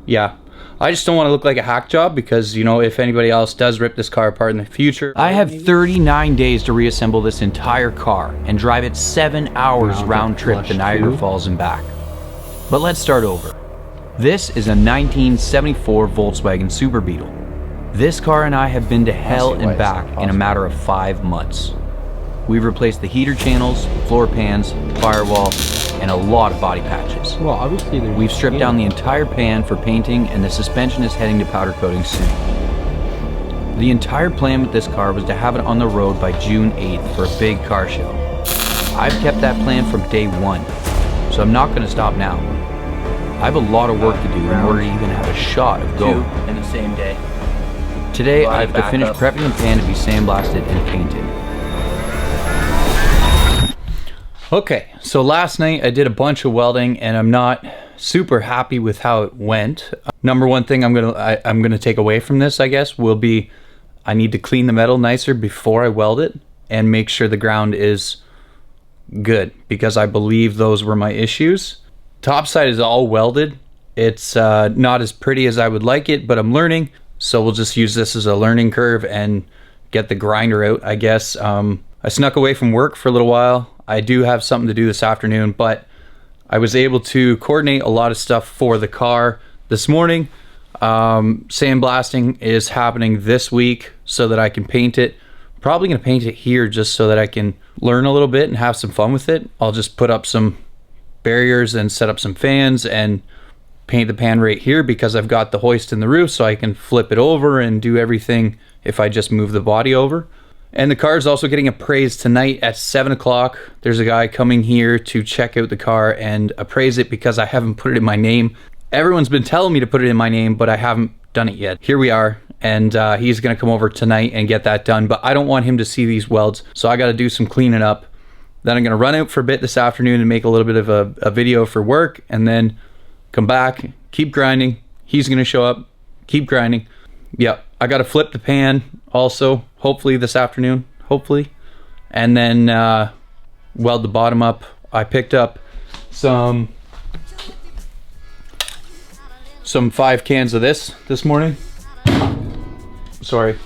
yeah, I just don't want to look like a hack job because, you know, if anybody else does rip this car apart in the future. I have 39 days to reassemble this entire car and drive it 7 hours round trip to Niagara Falls and back. But let's start over. This is a 1974 Volkswagen Super Beetle. This car and I have been to hell and back in a matter of 5 months. We've replaced the heater channels, floor pans, firewall, and a lot of body patches. Well, obviously we've stripped down the entire pan for painting, and the suspension is heading to powder coating soon. The entire plan with this car was to have it on the road by June 8th for a big car show. I've kept that plan from day one, so I'm not going to stop now. I have a lot of work to do in order to even have a shot of going. In the same day. Today I have to finish prepping the pan to be sandblasted and painted. Okay, so last night I did a bunch of welding and I'm not super happy with how it went. Number one thing I'm gonna take away from this, I guess, will be I need to clean the metal nicer before I weld it and make sure the ground is good, because I believe those were my issues. Top side is all welded. It's not as pretty as I would like it, but I'm learning, so we'll just use this as a learning curve and get the grinder out, I guess. I snuck away from work for a little while. I do have something to do this afternoon, but I was able to coordinate a lot of stuff for the car this morning. Sandblasting is happening this week so that I can paint it. Probably gonna paint it here just so that I can learn a little bit and have some fun with it. I'll just put up some barriers and set up some fans and paint the pan right here because I've got the hoist in the roof, so I can flip it over and do everything if I just move the body over. And the car is also getting appraised tonight at 7 o'clock. There's a guy coming here to check out the car and appraise it because I haven't put it in my name. Everyone's been telling me to put it in my name, but I haven't done it yet. Here we are, and he's gonna come over tonight and get that done, but I don't want him to see these welds, so I gotta do some cleaning up. Then I'm gonna run out for a bit this afternoon and make a little bit of a video for work, and then come back, keep grinding. He's gonna show up, keep grinding. Yep, I gotta flip the pan also, hopefully this afternoon, hopefully. And then weld the bottom up. I picked up some 5 cans of this morning. Sorry.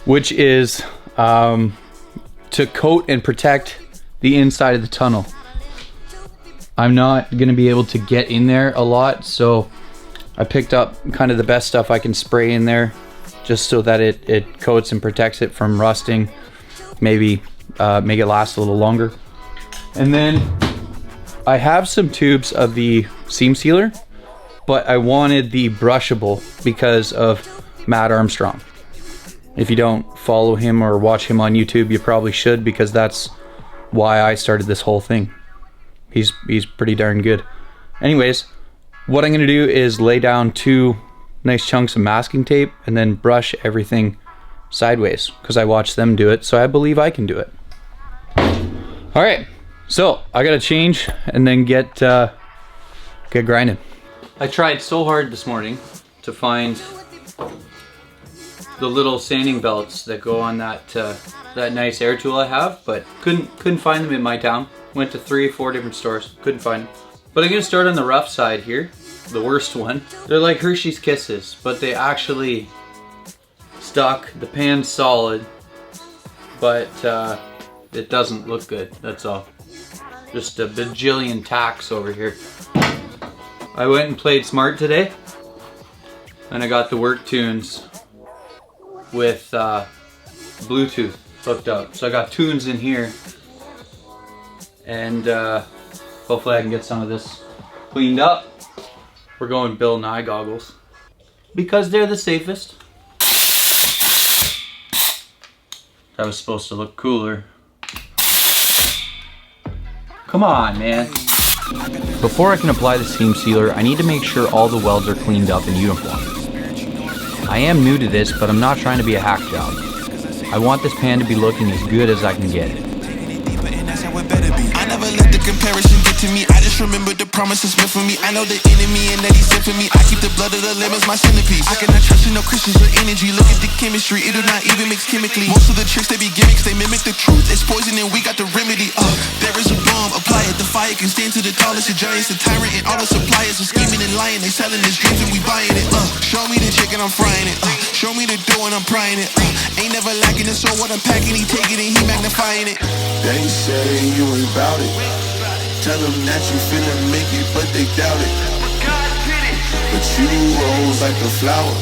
Which is to coat and protect the inside of the tunnel. I'm not gonna be able to get in there a lot, so I picked up kind of the best stuff I can spray in there just so that it coats and protects it from rusting, maybe make it last a little longer. And then I have some tubes of the seam sealer, but I wanted the brushable because of Matt Armstrong. If you don't follow him or watch him on YouTube, you probably should, because that's why I started this whole thing. He's pretty darn good. Anyways, what I'm gonna do is lay down 2 nice chunks of masking tape and then brush everything sideways because I watched them do it, so I believe I can do it. All right, so I gotta change and then get grinding. I tried so hard this morning to find the little sanding belts that go on that nice air tool I have, but couldn't find them in my town. Went to 3 or 4 different stores, couldn't find them. But I'm gonna start on the rough side here, the worst one. They're like Hershey's Kisses, but they actually stuck. The pan's solid, but it doesn't look good, that's all. Just a bajillion tacks over here. I went and played smart today, and I got the work tunes with Bluetooth hooked up. So I got tunes in here, and hopefully I can get some of this cleaned up. We're going Bill Nye goggles because they're the safest. That was supposed to look cooler. Come on, man. Before I can apply the seam sealer, I need to make sure all the welds are cleaned up and uniform. I am new to this, but I'm not trying to be a hack job. I want this pan to be looking as good as I can get it. never let the comparison get to me. I just remember the promises meant for me. I know the enemy and that he sent for me. I keep the blood of the lemons my centerpiece. I cannot trust in no Christians or energy. Look at the chemistry, it do not even mix chemically. Most of the tricks they be gimmicks, they mimic the truth. It's poison and we got the remedy. There is a bomb, apply it. The fire can stand to the tallest of giants. The tyrant and all the suppliers are scheming and lying. They selling his dreams and we buying it. Show me the chicken, I'm frying it. Show me the dough and I'm prying it. Ain't never lacking it, so what I'm packing, he take it and he magnifying it. They say you ain't bout it. Tell them that you finna make it, but they doubt it. But you rose like a flower.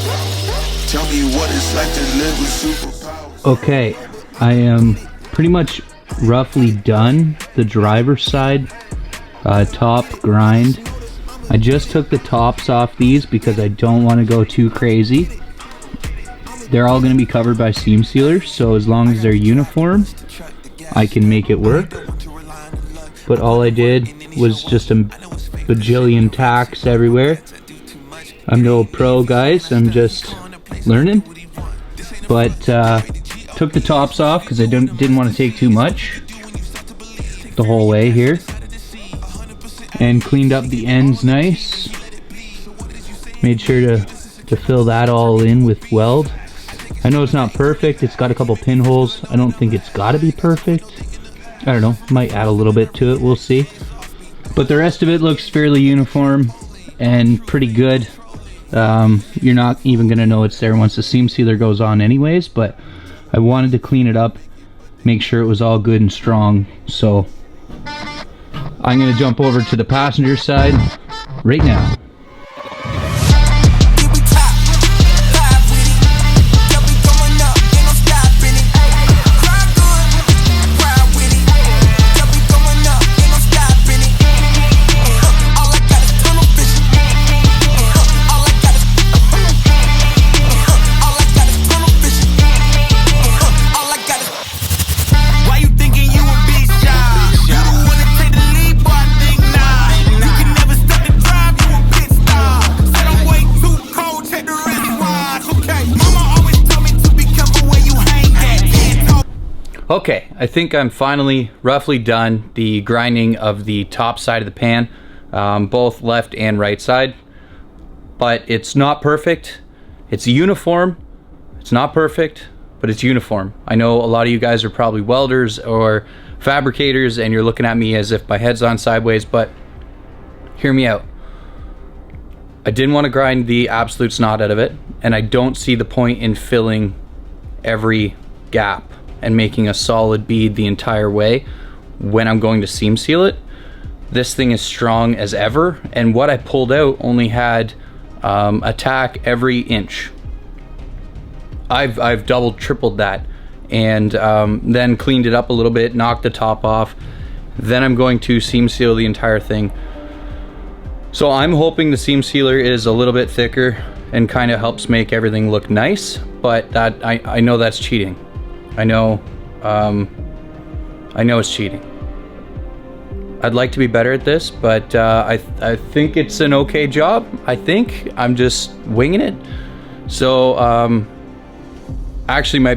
Tell me what it's like to live with superpowers. Okay, I am pretty much roughly done the driver's side top grind. I just took the tops off these because I don't want to go too crazy. They're all going to be covered by seam sealers, so as long as they're uniform, I can make it work. But all I did was just a bajillion tacks everywhere. I'm no pro, guys, I'm just learning. But took the tops off because I didn't want to take too much the whole way here. And cleaned up the ends nice. Made sure to fill that all in with weld. I know it's not perfect, it's got a couple pinholes. I don't think it's gotta be perfect. I don't know, might add a little bit to it, we'll see. But the rest of it looks fairly uniform and pretty good. You're not even gonna know it's there once the seam sealer goes on anyways, but I wanted to clean it up, make sure it was all good and strong. So I'm gonna jump over to the passenger side right now. Okay, I think I'm finally roughly done the grinding of the top side of the pan, both left and right side. But it's not perfect. It's uniform. It's not perfect, but it's uniform. I know a lot of you guys are probably welders or fabricators and you're looking at me as if my head's on sideways, but hear me out. I didn't want to grind the absolute snot out of it, and I don't see the point in filling every gap and making a solid bead the entire way when I'm going to seam seal it. This thing is strong as ever, and what I pulled out only had a tack every inch. I've doubled, tripled that, and then cleaned it up a little bit, knocked the top off. Then I'm going to seam seal the entire thing. So I'm hoping the seam sealer is a little bit thicker and kind of helps make everything look nice, but that I know that's cheating. I know it's cheating. I'd like to be better at this, but I think it's an okay job. I think I'm just winging it. So actually my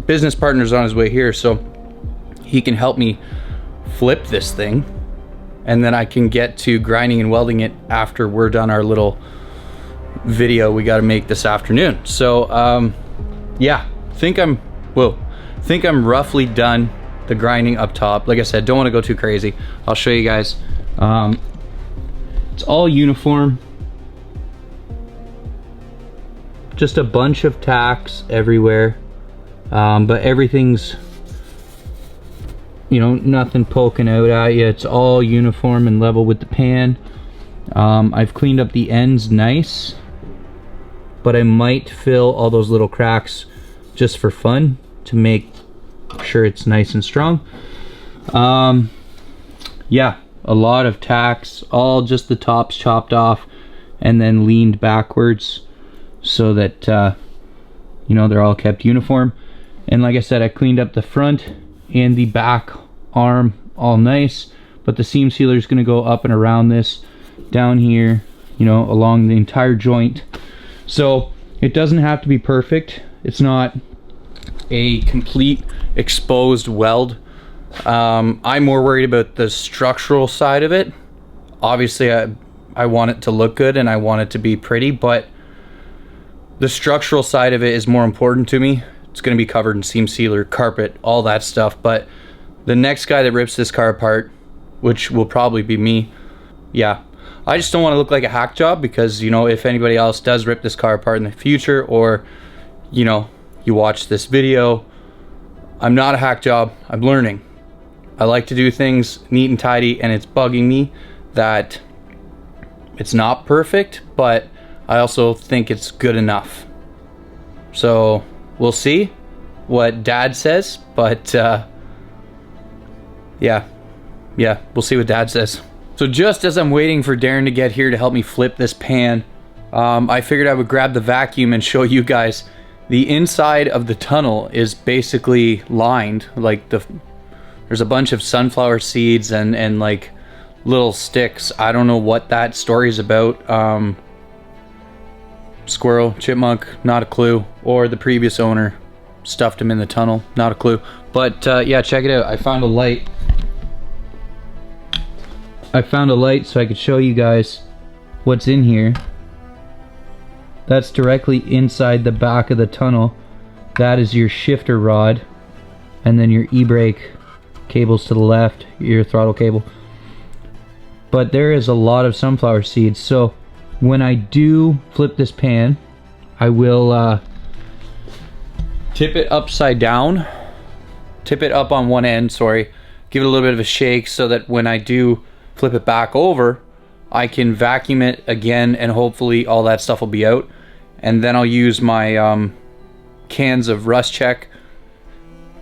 business partner's on his way here, so he can help me flip this thing, and then I can get to grinding and welding it after we're done our little video we got to make this afternoon. So yeah, think I'm roughly done the grinding up top. Like I said, don't want to go too crazy. I'll show you guys. It's all uniform. Just a bunch of tacks everywhere, but everything's, you know, nothing poking out at you. It's all uniform and level with the pan. I've cleaned up the ends nice, but I might fill all those little cracks just for fun to make sure it's nice and strong. Yeah, a lot of tacks, all just the tops chopped off and then leaned backwards so that you know, they're all kept uniform. And like I said, I cleaned up the front and the back arm all nice, but the seam sealer is going to go up and around this, down here, you know, along the entire joint. So it doesn't have to be perfect. It's not a complete exposed weld I'm more worried about the structural side of it. Obviously, I want it to look good and I want it to be pretty, but the structural side of it is more important to me. It's going to be covered in seam sealer, carpet, all that stuff. But the next guy that rips this car apart, which will probably be me, yeah, I just don't want to look like a hack job, because, you know, if anybody else does rip this car apart in the future, or, you know, you watch this video, I'm not a hack job. I'm learning. I like to do things neat and tidy, and it's bugging me that it's not perfect, but I also think it's good enough. So we'll see what Dad says, but yeah, we'll see what Dad says. So just as I'm waiting for Darren to get here to help me flip this pan, I figured I would grab the vacuum and show you guys. The inside of the tunnel is basically lined, like there's a bunch of sunflower seeds and like little sticks. I don't know what that story is about. Squirrel, chipmunk, not a clue. Or the previous owner stuffed him in the tunnel, not a clue. But yeah, check it out. I found a light. So I could show you guys what's in here. That's directly inside the back of the tunnel. That is your shifter rod, and then your e-brake cables to the left, your throttle cable. But there is a lot of sunflower seeds, so when I do flip this pan, I will tip it upside down, tip it up on one end, sorry, give it a little bit of a shake so that when I do flip it back over, I can vacuum it again and hopefully all that stuff will be out. And then I'll use my cans of Rust Check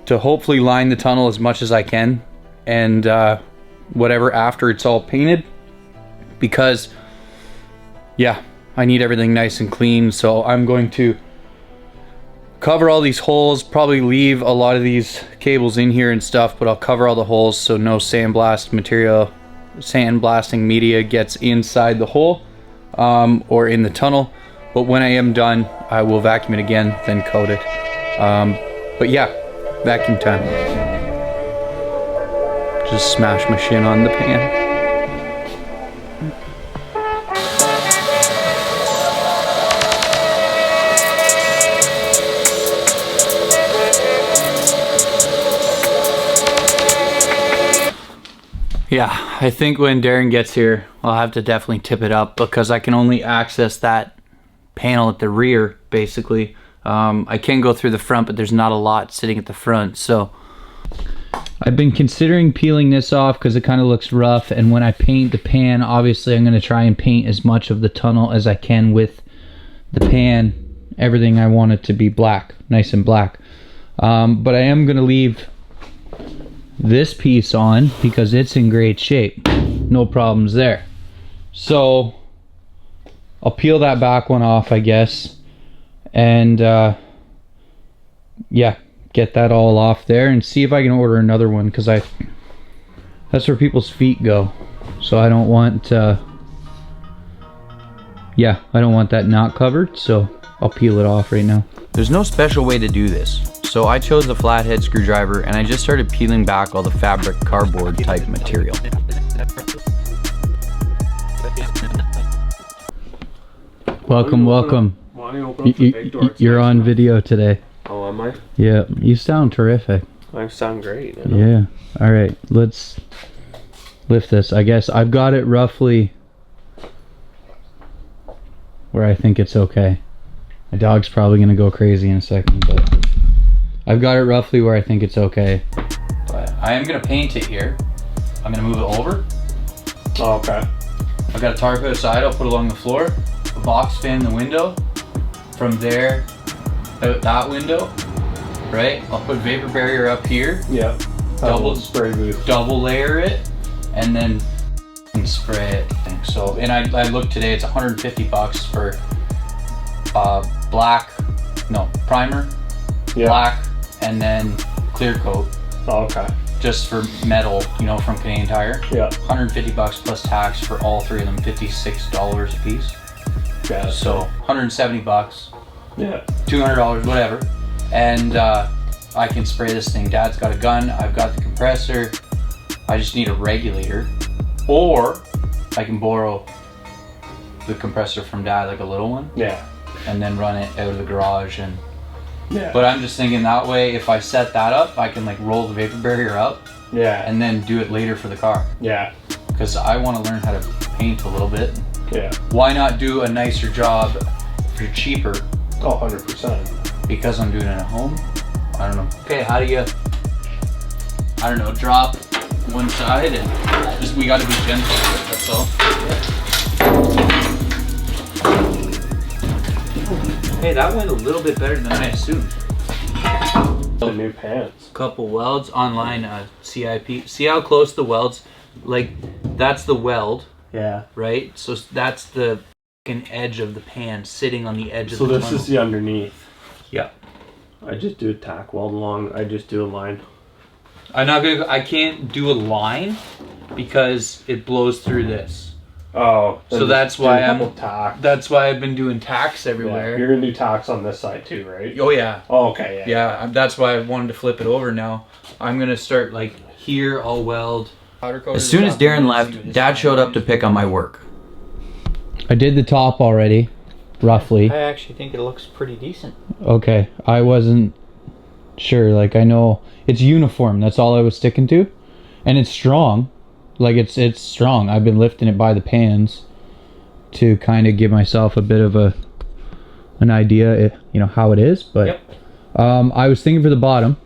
to hopefully line the tunnel as much as I can, and whatever after it's all painted, because yeah, I need everything nice and clean. So I'm going to cover all these holes, probably leave a lot of these cables in here and stuff, but I'll cover all the holes so no sandblasting media gets inside the hole or in the tunnel. But when I am done, I will vacuum it again, then coat it. But yeah, vacuum time. Just smash my shin on the pan. Yeah, I think when Darren gets here, I'll have to definitely tip it up, because I can only access that panel at the rear, basically. I can go through the front, but there's not a lot sitting at the front, so I've been considering peeling this off because it kind of looks rough, and when I paint the pan, obviously I'm going to try and paint as much of the tunnel as I can with the pan. Everything I want it to be black, nice and black. But I am going to leave this piece on because it's in great shape. No problems there. So I'll peel that back one off, I guess, and yeah, get that all off there and see if I can order another one, because that's where people's feet go. So I don't want yeah, I don't want that not covered, so I'll peel it off right now. There's no special way to do this, so I chose the flathead screwdriver and I just started peeling back all the fabric cardboard type material. Welcome. You're on video today. Oh, am I? Yeah, you sound terrific. I sound great. Yeah. All right, let's lift this. I guess I've got it roughly where I think it's okay. My dog's probably gonna go crazy in a second, but I've got it roughly where I think it's okay. But I am gonna paint it here. I'm gonna move it over. Oh, okay. I've got a tarp outside, I'll put along the floor, a box fan in the window. From there, out that window, right? I'll put vapor barrier up here. Yeah. Double spray booth. Double layer it, and then spray it. So, and I looked today, it's 150 bucks for primer, black, and then clear coat. Oh, okay. Just for metal, you know, from Canadian Tire. Yeah. 150 bucks plus tax for all three of them, $56 a piece. Yeah. So 170 bucks. Yeah. $200, whatever. And I can spray this thing. Dad's got a gun, I've got the compressor. I just need a regulator. Or I can borrow the compressor from Dad, like a little one. Yeah. And then run it out of the garage. And Yeah. but I'm just thinking that way, if I set that up, I can like roll the vapor barrier up Yeah. and then do it later for the car. Yeah. Because I want to learn how to paint a little bit. Yeah. Why not do a nicer job for cheaper? Oh, 100%. Because I'm doing it at home? I don't know. Okay, how do you, I don't know, drop one side and just, we got to be gentle with it, that's all. Hey, that went a little bit better than I assumed. The new pants. Couple welds online, CIP. See how close the welds, like that's the weld, Yeah. right? So that's the fucking edge of the pan sitting on the edge of So the this tunnel. is the underneath. Yeah. I just do a tack weld along. I just do a line. I can't do a line because it blows through this. Oh. So then that's just do why a couple tack. That's why I've been doing tacks Yeah. everywhere. You're gonna do tacks on this side too, right? Oh yeah. Oh, okay. Yeah. Yeah, that's why I wanted to flip it over now. I'm gonna start like here, I'll weld. As soon as Darren left, Dad showed up to pick on my work. I did the top already, roughly. I actually think it looks pretty decent. Okay, I wasn't sure. Like, I know it's uniform. That's all I was sticking to, and it's strong. Like it's strong. I've been lifting it by the pans to kind of give myself a bit of an idea, you know, how it is. But Yep. I was thinking for the bottom,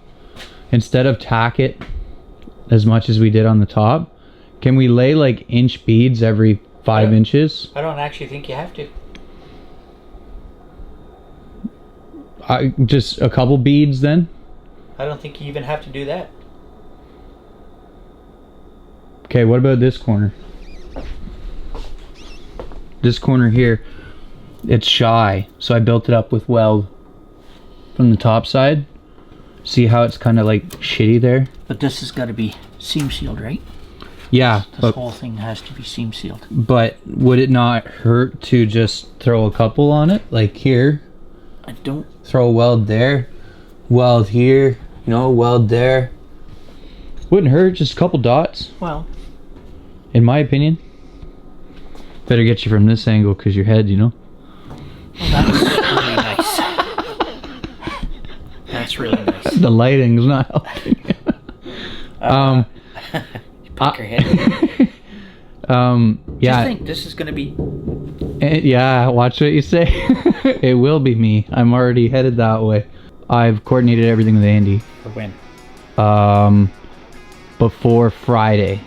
instead of tack it as much as we did on the top, can we lay like inch beads every 5 inches? I don't actually think you have to. Just a couple beads then. I don't think you even have to do that. Okay, what about this corner? This corner here, it's shy, so I built it up with weld from the top side. See how it's kind of like shitty there? But this has got to be seam sealed, right? Yeah, This whole thing has to be seam sealed. but would it not hurt to just throw a couple on it? Like here, I don't. throw a weld there, weld here, you know, weld there. Wouldn't hurt, just a couple dots, Well, in my opinion. Better get you from this angle because your head, you know. that's really nice. That's really nice. The lighting's not helping. Poke your head. Do you Yeah, think this is going to be? yeah. Watch what you say. It will be me. I'm already headed that way. I've coordinated everything with Andy. For when? Before Friday.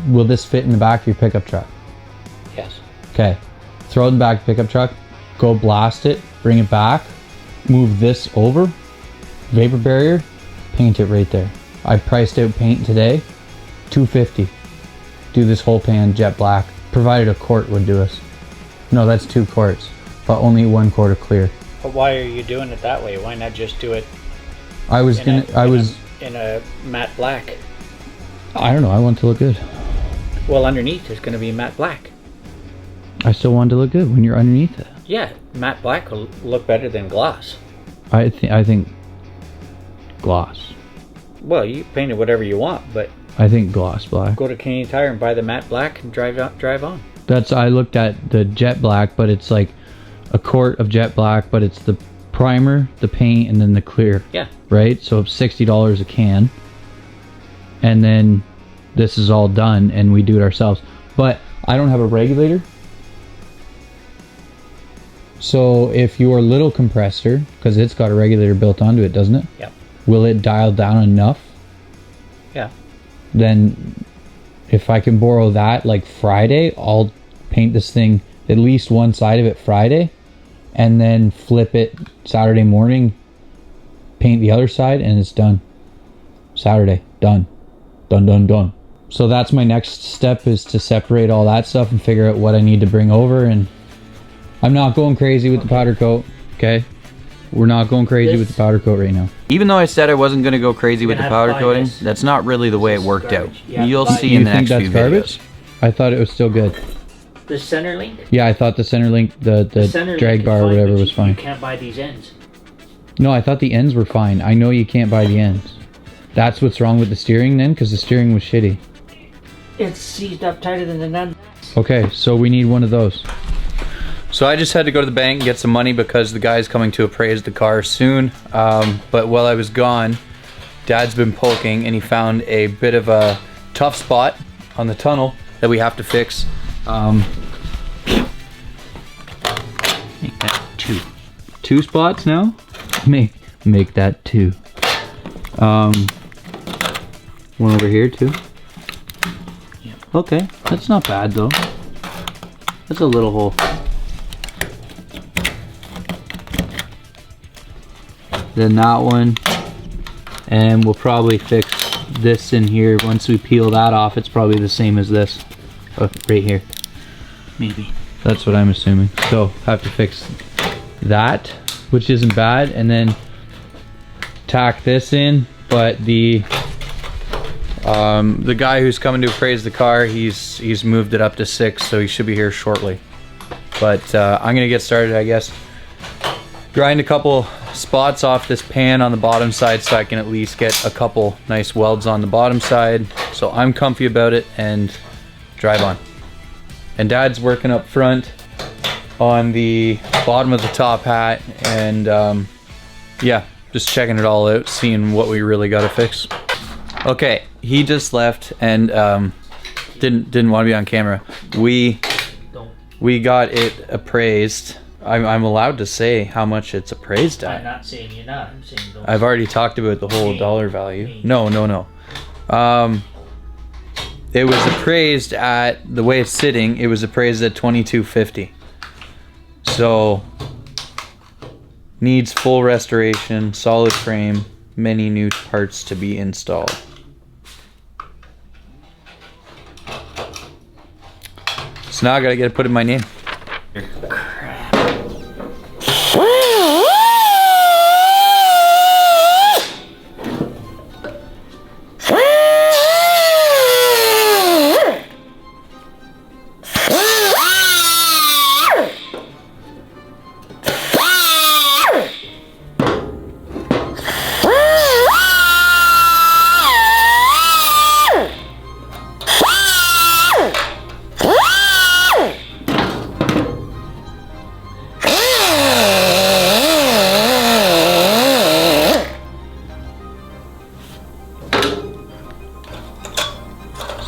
Will this fit in the back of your pickup truck? Yes. Okay. Throw it in the back of the pickup truck. Go blast it. Bring it back. Move this over. Vapor barrier. Paint it right there. I priced out paint today. $250. Do this whole pan jet black. Provided a quart would do us. No, that's 2 quarts. But only 1 quart of clear. But why are you doing it that way? Why not just do it I was in gonna. in a matte black? I don't know. I want it to look good. Well, underneath is going to be matte black. I still want it to look good when you're underneath it. Yeah, matte black will look better than gloss. I think gloss. Well, you paint it whatever you want, but I think gloss black. go to Canadian Tire and buy the matte black and drive on. I looked at the jet black, but it's like a quart of jet black, but it's the primer, the paint, and then the clear. Yeah. Right? So it's $60 a can. And then this is all done and we do it ourselves. But I don't have a regulator. So if your little compressor, because it's got a regulator built onto it, doesn't it? Yep. Will it dial down enough? Yeah. Then if I can borrow that like Friday, I'll paint this thing, at least one side of it Friday, and then flip it Saturday morning, paint the other side, and it's done. Saturday, done. Done. So that's my next step, is to separate all that stuff and figure out what I need to bring over. And I'm not going crazy with the powder coat, okay? We're not going crazy with the powder coat right now. Even though I said I wasn't going to go crazy with the You're gonna have powder to buy coating, this. that's not really the way it This is worked out. garbage. You have to You'll buy see it. in the You think next that's few garbage? videos. I thought it was still good. The center link. Yeah, I thought the center link, the Center drag link is bar or fine, whatever but was fine. You can't buy these ends. No, I thought the ends were fine. I know you can't buy the ends. That's what's wrong with the steering then, because the steering was shitty. It's seized up tighter than the nuts. Okay, so we need one of those. So I just had to go to the bank and get some money because the guy's coming to appraise the car soon. But while I was gone, Dad's been poking and he found a bit of a tough spot on the tunnel that we have to fix. Make that 2. 2 spots now? Make that 2. One over here too. Yep. Okay, that's not bad though. That's a little hole. Then that one, and we'll probably fix this in here. Once we peel that off, it's probably the same as this, right here. Maybe. That's what I'm assuming. So have to fix that, which isn't bad, and then tack this in. But the guy who's coming to appraise the car, he's moved it up to 6, so he should be here shortly. But I'm gonna get started, I guess. Grind a couple spots off this pan on the bottom side so I can at least get a couple nice welds on the bottom side. So I'm comfy about it and drive on. And Dad's working up front on the bottom of the top hat, and yeah, just checking it all out, seeing what we really got to fix. Okay, he just left and didn't want to be on camera. We got it appraised. I'm allowed to say how much it's appraised at. I'm not saying you're not. I'm saying don't. I've already talked about the whole dollar value. No. It was appraised at, the way it's sitting, it was appraised at $22.50. So needs full restoration, solid frame, many new parts to be installed. So now I gotta get it put in my name.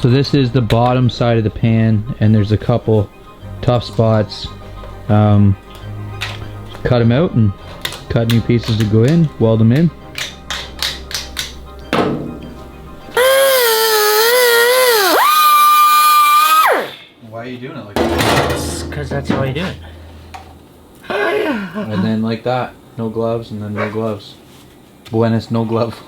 So this is the bottom side of the pan, and there's a couple tough spots. Cut them out and cut new pieces to go in, weld them in. Why are you doing it like that? Because that's how I do it. And then like that, no gloves, and then no gloves. Buenas, no glove.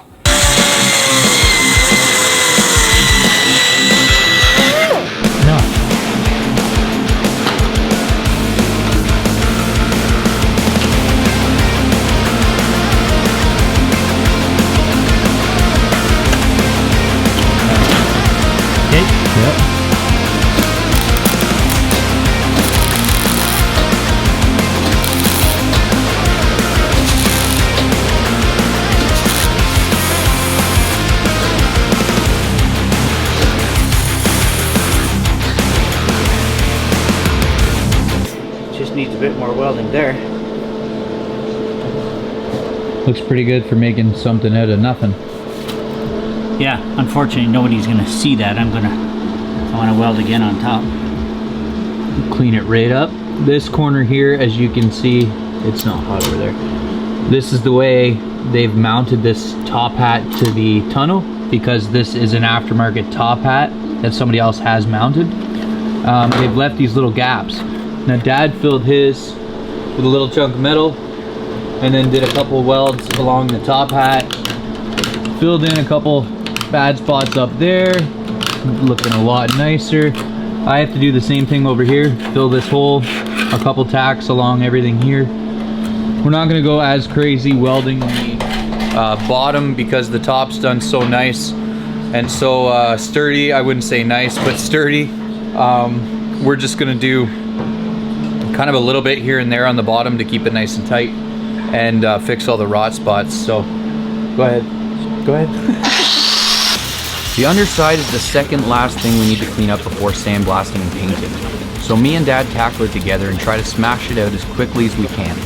Just needs a bit more welding there. Looks pretty good for making something out of nothing. Yeah, unfortunately nobody's gonna see that. I want to weld again on top. Clean it right up. This corner here, as you can see, it's not hot over there. This is the way they've mounted this top hat to the tunnel, because this is an aftermarket top hat that somebody else has mounted. They've left these little gaps. Now Dad filled his with a little chunk of metal and then did a couple welds along the top hat. Filled in a couple bad spots up there, looking a lot nicer. I have to do the same thing over here, fill this hole, a couple tacks along everything here. We're not gonna go as crazy welding the bottom because the top's done so nice and so sturdy. I wouldn't say nice, but sturdy. We're just gonna do kind of a little bit here and there on the bottom to keep it nice and tight. and fix all the rot spots. So go ahead. The underside is the second last thing we need to clean up before sandblasting and painting. So me and Dad tackle it together and try to smash it out as quickly as we can.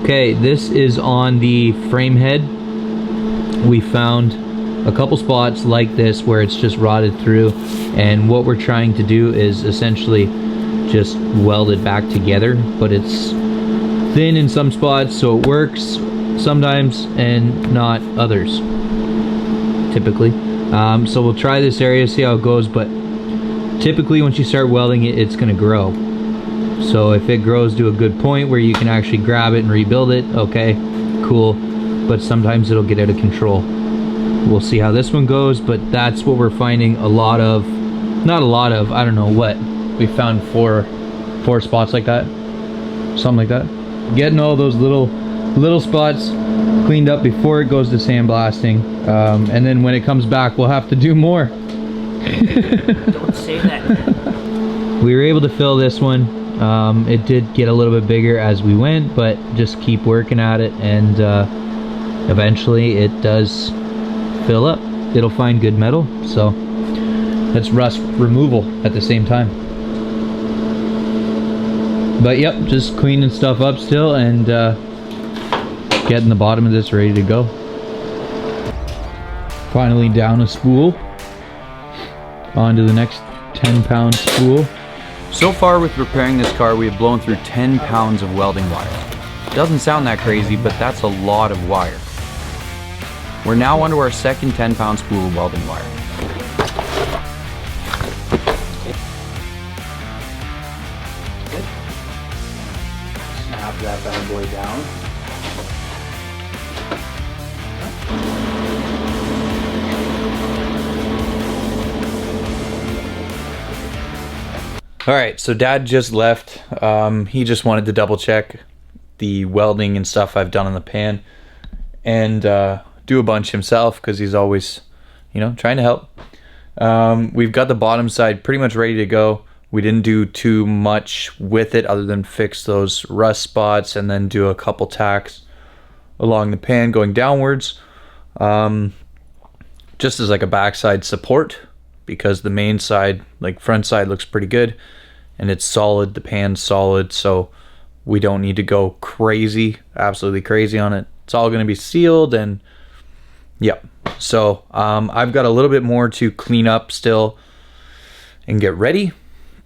Okay, this is on the frame head. We found a couple spots like this where it's just rotted through, and what we're trying to do is essentially just weld it back together, but it's thin in some spots, so it works sometimes and not others, typically. So we'll try this area, see how it goes, but typically once you start welding it, it's gonna grow. So if it grows to a good point where you can actually grab it and rebuild it, okay, cool. But sometimes it'll get out of control. We'll see how this one goes, but that's what we're finding a lot of. Not a lot of, I don't know what. We found four spots like that. Something like that. Getting all those little spots cleaned up before it goes to sandblasting. And then when it comes back, we'll have to do more. Don't say that. We were able to fill this one. It did get a little bit bigger as we went, but just keep working at it, and eventually it does fill up. It'll find good metal, so that's rust removal at the same time. But yep, just cleaning stuff up still, and getting the bottom of this ready to go. Finally down a spool. On to the next 10-pound spool. So far with repairing this car, we have blown through 10 pounds of welding wire. Doesn't sound that crazy, but that's a lot of wire. We're now onto our second 10-pound spool of welding wire. Snap that bad boy down. Alright, so Dad just left. He just wanted to double check the welding and stuff I've done on the pan, and do a bunch himself because he's always, trying to help. We've got the bottom side pretty much ready to go. We didn't do too much with it other than fix those rust spots and then do a couple tacks along the pan going downwards, just as like a backside support, because the main side, like front side, looks pretty good and it's solid. The pan's solid, so we don't need to go crazy, absolutely crazy on it. It's all going to be sealed, and yep. So I've got a little bit more to clean up still and get ready,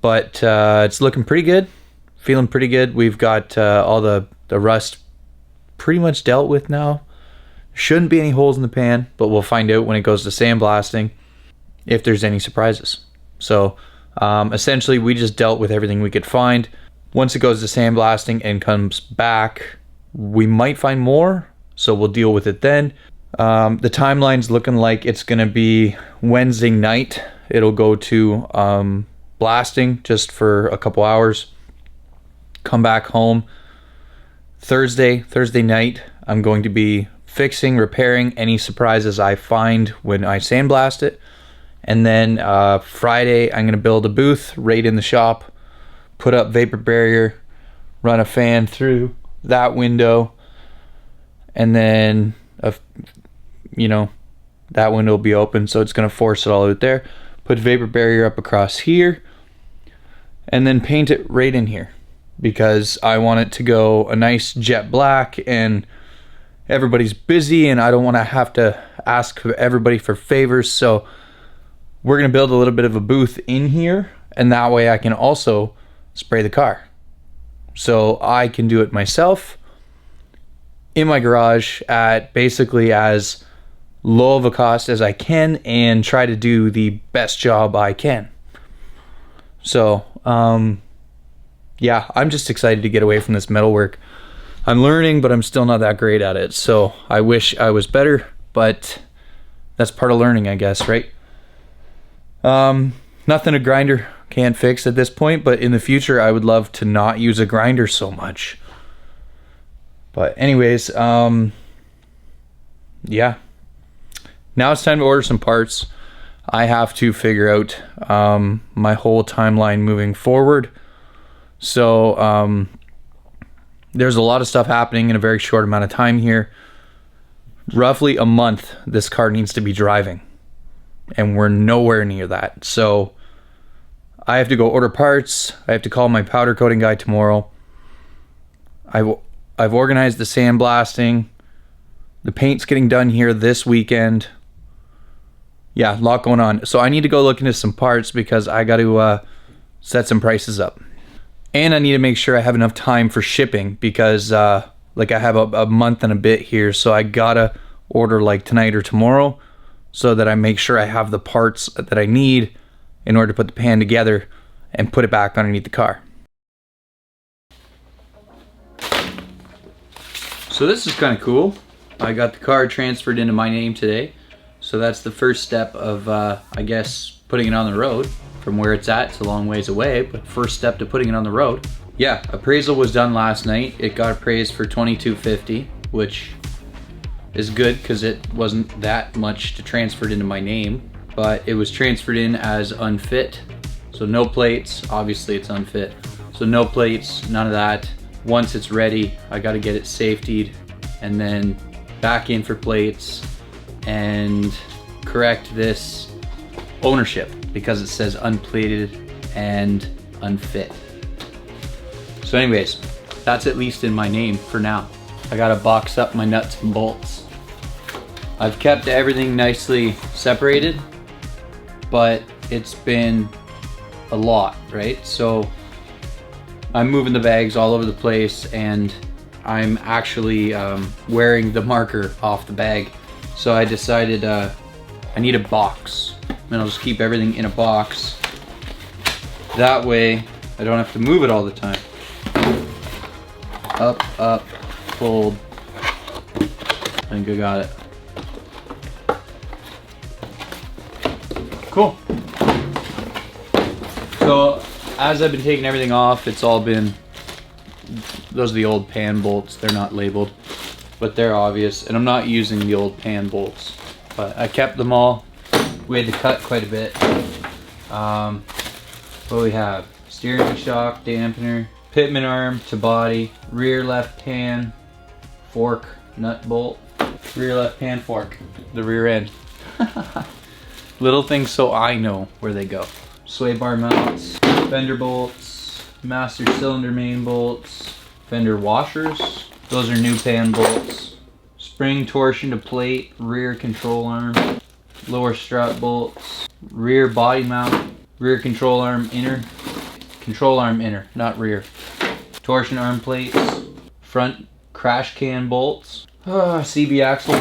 but it's looking pretty good, feeling pretty good. We've got all the rust pretty much dealt with now. Shouldn't be any holes in the pan, but we'll find out when it goes to sandblasting if there's any surprises. So essentially we just dealt with everything we could find. Once it goes to sandblasting and comes back, we might find more, so we'll deal with it then. The timeline's looking like it's gonna be Wednesday night. It'll go to blasting just for a couple hours, come back home. Thursday night, I'm going to be fixing, repairing any surprises I find when I sandblast it. And then Friday, I'm gonna build a booth right in the shop, put up vapor barrier, run a fan through that window, and then that window will be open, so it's gonna force it all out there. Put vapor barrier up across here, and then paint it right in here, because I want it to go a nice jet black, and everybody's busy and I don't want to have to ask everybody for favors. So we're gonna build a little bit of a booth in here, and that way I can also spray the car. So I can do it myself, in my garage at basically as low of a cost as I can and try to do the best job I can. So, yeah, I'm just excited to get away from this metalwork. I'm learning, but I'm still not that great at it. So I wish I was better, but that's part of learning, I guess, right? Nothing a grinder can't fix at this point, but in the future, I would love to not use a grinder so much. But anyways, yeah. Now it's time to order some parts. I have to figure out my whole timeline moving forward. So there's a lot of stuff happening in a very short amount of time here. Roughly a month this car needs to be driving, and we're nowhere near that. So I have to go order parts. I have to call my powder coating guy tomorrow. I've organized the sandblasting. The paint's getting done here this weekend. Yeah, a lot going on. So I need to go look into some parts because I got to set some prices up. And I need to make sure I have enough time for shipping because like I have a month and a bit here. So I gotta order like tonight or tomorrow so that I make sure I have the parts that I need in order to put the pan together and put it back underneath the car. So this is kind of cool. I got the car transferred into my name today. So that's the first step of, I guess, putting it on the road. From where it's at, it's a long ways away, but first step to putting it on the road. Yeah, appraisal was done last night. It got appraised for $22.50, which is good because it wasn't that much to transfer it into my name, but it was transferred in as unfit. So no plates, obviously it's unfit. So no plates, none of that. Once it's ready, I gotta get it safetied and then back in for plates and correct this ownership because it says unplated and unfit. So anyways, that's at least in my name for now. I gotta box up my nuts and bolts. I've kept everything nicely separated, but it's been a lot, right? So I'm moving the bags all over the place and I'm actually wearing the marker off the bag. So I decided I need a box. And I'll just keep everything in a box. That way, I don't have to move it all the time. Up, up, fold. I think I got it. Cool. So, as I've been taking everything off, it's all been, those are the old pan bolts. They're not labeled, but they're obvious. And I'm not using the old pan bolts, but I kept them all. We had to cut quite a bit. What we have? Steering shock, dampener, pitman arm to body, rear left pan, fork, nut bolt, rear left pan fork, the rear end. Little things so I know where they go. Sway bar mounts, fender bolts, master cylinder main bolts, fender washers. Those are new pan bolts. Spring torsion to plate, rear control arm. Lower strut bolts, rear body mount, rear control arm inner, not rear. Torsion arm plates, front crash can bolts, CB axle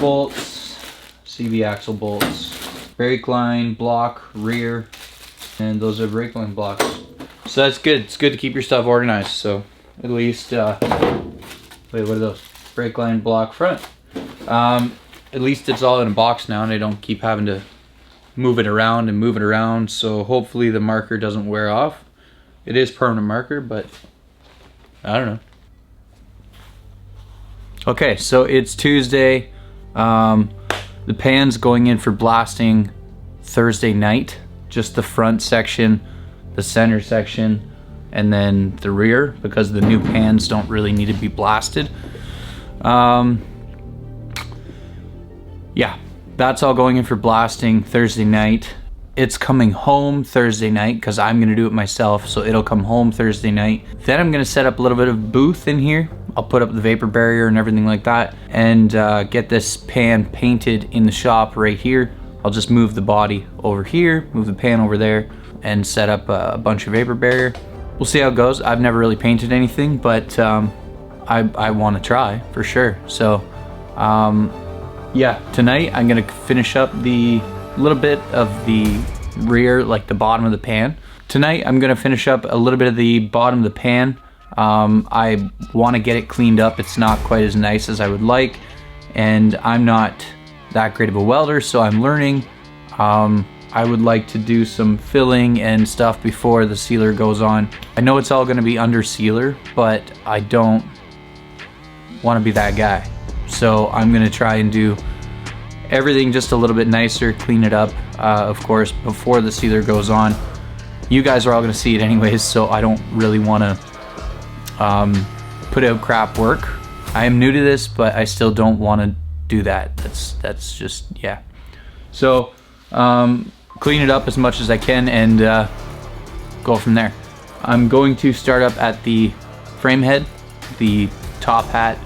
bolts, brake line block, rear, and those are brake line blocks. So that's good. It's good to keep your stuff organized. So at least, wait, what are those? Brake line block front. At least it's all in a box now and I don't keep having to move it around, so hopefully the marker doesn't wear off. It is permanent marker, but I don't know. Okay, so it's Tuesday. The pan's going in for blasting Thursday night. Just the front section, the center section, and then the rear, because the new pans don't really need to be blasted. Yeah, that's all going in for blasting Thursday night. It's coming home Thursday night because I'm gonna do it myself, so it'll come home Thursday night. Then I'm gonna set up a little bit of booth in here. I'll put up the vapor barrier and everything like that, and get this pan painted in the shop right here. I'll just move the body over here, move the pan over there, and set up a bunch of vapor barrier. We'll see how it goes. I've never really painted anything, but I want to try for sure. So yeah, tonight I'm gonna finish up the little bit of the rear, like the bottom of the pan. Tonight I'm gonna finish up a little bit of the bottom of the pan. I want to get it cleaned up. It's not quite as nice as I would like, and I'm not that great of a welder, so I'm learning. I would like to do some filling and stuff before the sealer goes on. I know it's all going to be under sealer, but I don't want to be that guy. So I'm going to try and do everything just a little bit nicer, clean it up, of course, before the sealer goes on. You guys are all going to see it anyways, so I don't really want to put out crap work. I am new to this, but I still don't want to do that. That's just, yeah. So clean it up as much as I can and go from there. I'm going to start up at the frame head, the top hat.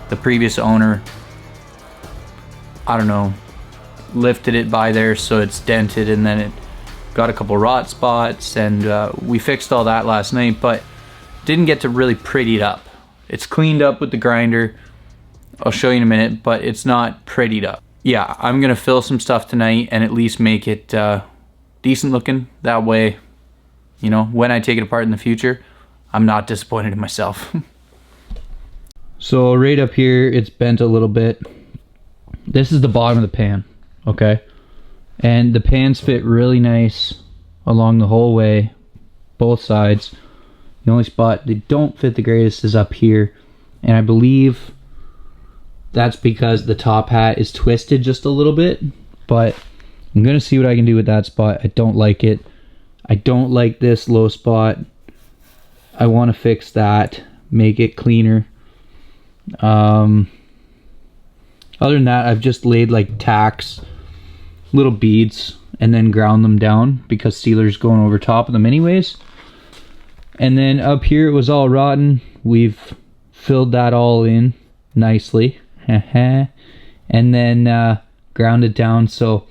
The previous owner, I don't know, lifted it by there so it's dented, and then it got a couple rot spots, and we fixed all that last night, but didn't get to really pretty it up. It's cleaned up with the grinder. I'll show you in a minute, but it's not prettied up. Yeah, I'm gonna fill some stuff tonight and at least make it decent looking. That way, you know, when I take it apart in the future, I'm not disappointed in myself. So right up here, it's bent a little bit. This is the bottom of the pan, okay? And the pans fit really nice along the whole way, both sides. The only spot they don't fit the greatest is up here. And I believe that's because the top hat is twisted just a little bit. But I'm gonna see what I can do with that spot. I don't like it. I don't like this low spot. I want to fix that, make it cleaner. Other than that, I've just laid like tacks, little beads, and then ground them down because sealer's going over top of them anyways. And then up here it was all rotten. We've filled that all in nicely. And then ground it down, so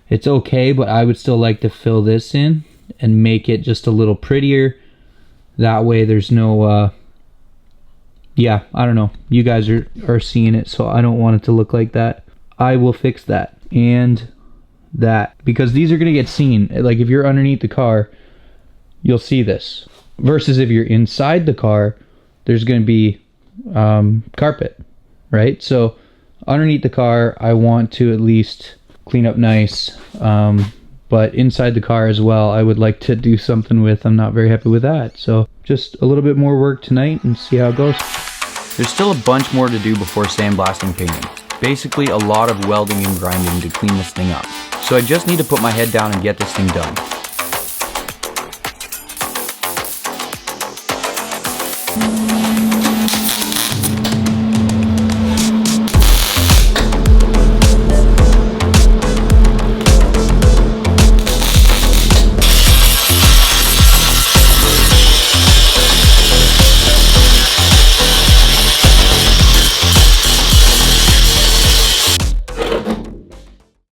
it's okay, but I would still like to fill this in and make it just a little prettier. That way there's no yeah, I don't know, you guys are seeing it, so I don't want it to look like that. I will fix that and that, because these are gonna get seen. Like if you're underneath the car, you'll see this, versus if you're inside the car, there's gonna be carpet, right? So underneath the car, I want to at least clean up nice, but inside the car as well, I would like to do something with. I'm not very happy with that, so just a little bit more work tonight and see how it goes. There's still a bunch more to do before sandblasting painting. Basically a lot of welding and grinding to clean this thing up. So I just need to put my head down and get this thing done.